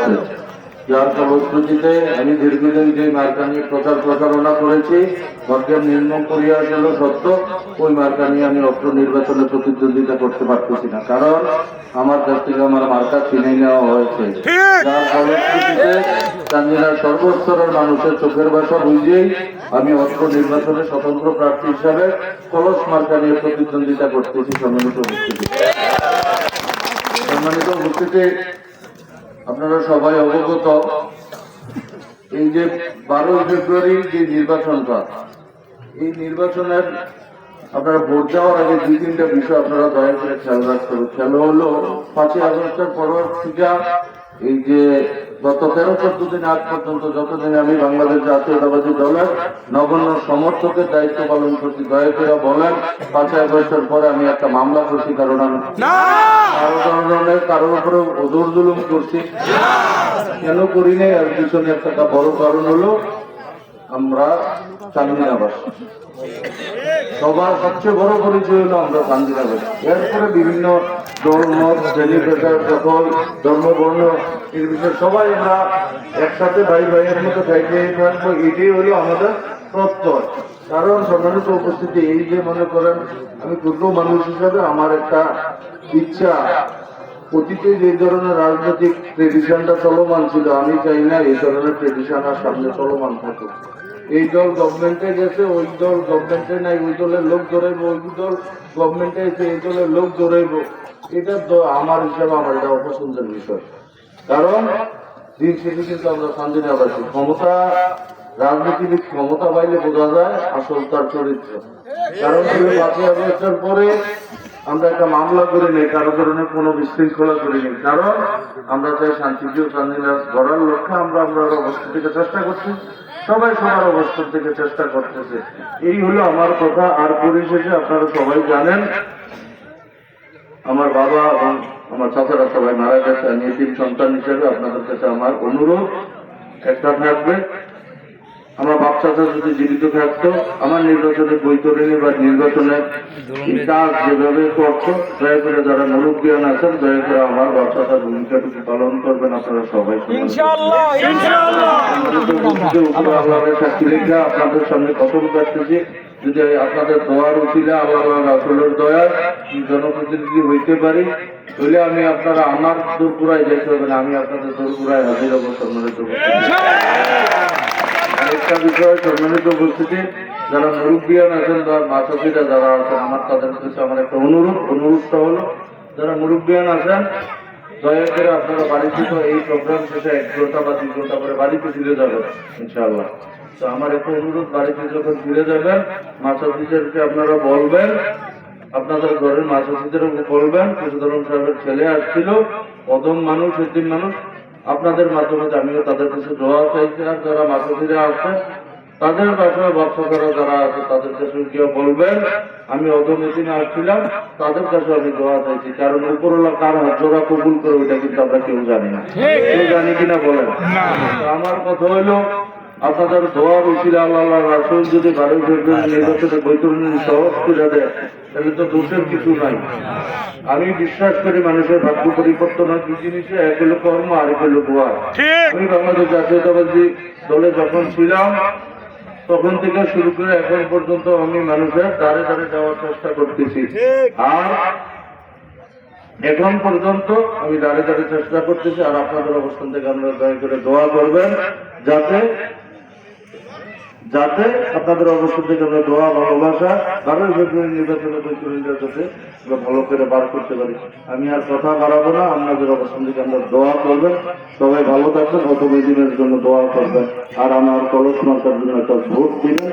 আছে, যার ফলশ্রুতিতে আমি দীর্ঘদিন যে মার্কা নিয়ে প্রচারণা করেছি, ভাগ্যের নির্মম করিয়া গেল সত্য, ওই মার্কা নিয়ে আমি অত্র নির্বাচনে প্রতিদ্বন্দ্বিতা করতে পারতেছি না, কারণ আমার কাছ থেকে আমার মার্কা ছিনে নেওয়া হয়েছে। যার ফলশ্রুতিতে চান্দিনার সর্বস্তরের মানুষের চোখের ভাষা বুঝেই আমি অত্র নির্বাচনে স্বতন্ত্র প্রার্থী হিসাবে কলস মার্কা নিয়ে প্রতিদ্বন্দ্বিতা করতেছি। সম্মানিত উপস্থিতি, আপনারা সবাই অবগত, এই যে 12 ফেব্রুয়ারির যে নির্বাচনটা, এই নির্বাচনের আপনারা ভোট দেওয়ার আগে 2-3টা বিষয় আপনারা দয়া করে খেয়াল রাখতে হবে। খেয়াল হলো 5ই আগস্টের পর থেকে এই যে গত 13-14 দিন আগ পর্যন্ত যতদিন আমি বাংলাদেশ জাতীয়তাবাদী দলের নগণ্য সমর্থকের দায়িত্ব পালন করছি, দয়া করে বলেন 5ই আগস্টের পরে আমি একটা মামলা করছি, কারণ আমি কারোর উপরে ওজোর জুলুম করছি? কেন করি নাই? আর পিছনে একটা বড় কারণ হলো আমরা চান্দিনাবাসী, সবার সবচেয়ে বড় পরিচয় হলো আমরা চান্দিনাবাসী। এরপরে বিভিন্ন ধর্ম, শ্রেণী, পেশা, সকল ধর্ম, বর্ণ নির্বিশেষে সবাই আমরা একসাথে ভাই ভাইয়ের মতো থাকতে থাকবো, এটাই হলো আমাদের প্রত্যয়। কারণ সম্মানিত উপস্থিতি, এই যে মনে করেন আমি ক্ষুদ্র মানুষ হিসাবে আমার একটা ইচ্ছা, অতীতে যে ধরনের রাজনৈতিক ট্রেডিশনটা চলমান ছিল, আমি চাই না এই ধরনের ট্রেডিশন আর সামনে চলমান থাকুক। এই দল গভর্নমেন্টে গেছে, ওই দল গভর্নমেন্টে নাই, ওই দলের লোক জড়াইবো, ওই দল গভর্নমেন্টে এসে এই দলের লোক জড়াইবো, এটা তো আমার হিসাবে আমার এটা অপছন্দের বিষয়। কারণ দিন শেষে কিন্তু আমরা চান্দিনাবাসী, ক্ষমতা রাজনীতিবিদ ক্ষমতা পাইলে বোঝা যায় আসল তার চরিত্র। কারণ 5ই আগস্টের পরে আমরা একটা মামলা করি নেই, কারো ধরনের কোনো বিশৃঙ্খলা করি নেই, কারণ আমরা চাই শান্তিপ্রিয় চান্দিনাবাস গড়ার লক্ষ্যে আমরা অবস্থা থেকে চেষ্টা করছি, সবাই সবার অবস্থা থেকে চেষ্টা করতেছে। এই হলো আমার কথা। আর পরিশেষে আপনারা সবাই জানেন আমার বাবা এবং আমার চাচারা সবাই মারা গেছে, আমি এতিম সন্তান হিসেবে আপনাদের কাছে আমার অনুরোধ একটা থাকবে, আমার বাচ্চাটা যদি জীবিত থাকতো, আমার নির্বাচনে বৈতরণী বা নির্বাচনের কাজ যেভাবে করতো, দয়া করে যারা মুরব্বিয়ান আছেন দয়া করে আমার বাচ্চাটার ভূমিকাটুকু পালন করবেন আপনারা সবাই। সাক্ষী রেখে আপনাদের সামনে কথম করতেছি, যদি আপনাদের দোয়ার উচিলে আল্লাহ রাসূলের দয়ায় জনপ্রতিনিধি হইতে পারি, তাহলে আমি আপনারা আমার দোরগোড়ায় যেতে হবে না, আমি আপনাদের দোরগোড়ায় হাজির হবো। সম্মানিত আরেকটা বিষয়, সম্মানিত উপস্থিতি, যারা মুরব্বিয়ান আছেন বা মাসাফিরা যারা আছেন, আমার তাদের কাছে আমার একটা অনুরোধটা হলো, যারা মুরব্বিয়ান আছেন দয়া করে আপনারা বাড়ি থেকে এই প্রোগ্রাম শেষে 1 ঘন্টা বা 2 ঘন্টা পরে বাড়িতে ফিরে যাবেন ইনশাআল্লাহ। তো আমার একটা অনুরোধ, বাড়িতে যখন ফিরে যাবেন মাসাফিদেরকে আপনারা বলবেন, আপনাদের ঘরের মাসাফিদেরও বলবেন কুশধরম সাহেবের ছেলে আসছিল, অদম মানুষ, এতিম মানুষ, আপনাদের মাধ্যমে আমিও তাদের কাছে দোয়া চাইছি। আর যারা মাসাফিরা আছে তাদের বাসায় বাচ্চারা যারা আছে তাদের কাছে গিয়ে বলবেন আমি অদম এতিমে আসছিলাম, তাদের কাছে আমি দোয়া চাইছি। কারণ উপরওয়ালা কার হাত জোড়া কবুল করে ওইটা কিন্তু আমরা কেউ জানি না, কেউ জানি কিনা বলেন। আমার কথা হইলো আপনাদের দোয়ার উচিলে আল্লাহ রাসূল যদি 12 ফেব্রুয়ারি নির্বাচনে বৈতরণী সহজ করে দেয়, তাহলে তো দোষের কিছু নাই। আমি বিশ্বাস করি মানুষের ভাগ্য পরিবর্তন হয় 2 জিনিসে, এক হলো কর্ম, আরেক হলো দোয়া। আমি বাংলাদেশ জাতীয়তাবাদী দলে যখন ছিলাম তখন থেকে শুরু করে এখন পর্যন্ত আমি মানুষের দ্বারে দ্বারে যাওয়ার চেষ্টা করতেছি, আর এখন পর্যন্ত আমি দ্বারে দ্বারে চেষ্টা করতেছি। আর আপনাদের অবস্থান থেকে আপনারা দয়া করে দোয়া করবেন যাতে আপনাদের অবস্থান থেকে আমরা দোয়া ভালোবাসা 12 ফেব্রুয়ারি নির্বাচনে যাতে আমরা ভালো করে বার করতে পারি। আমি আর কথা বাড়াবো না, আপনাদের অবস্থান থেকে আমরা দোয়া করবেন, সবাই ভালো থাকবেন, অত দিনের জন্য দোয়া করবেন, আর আমার কলস মার্কার জন্য একটা ভোট দিবেন।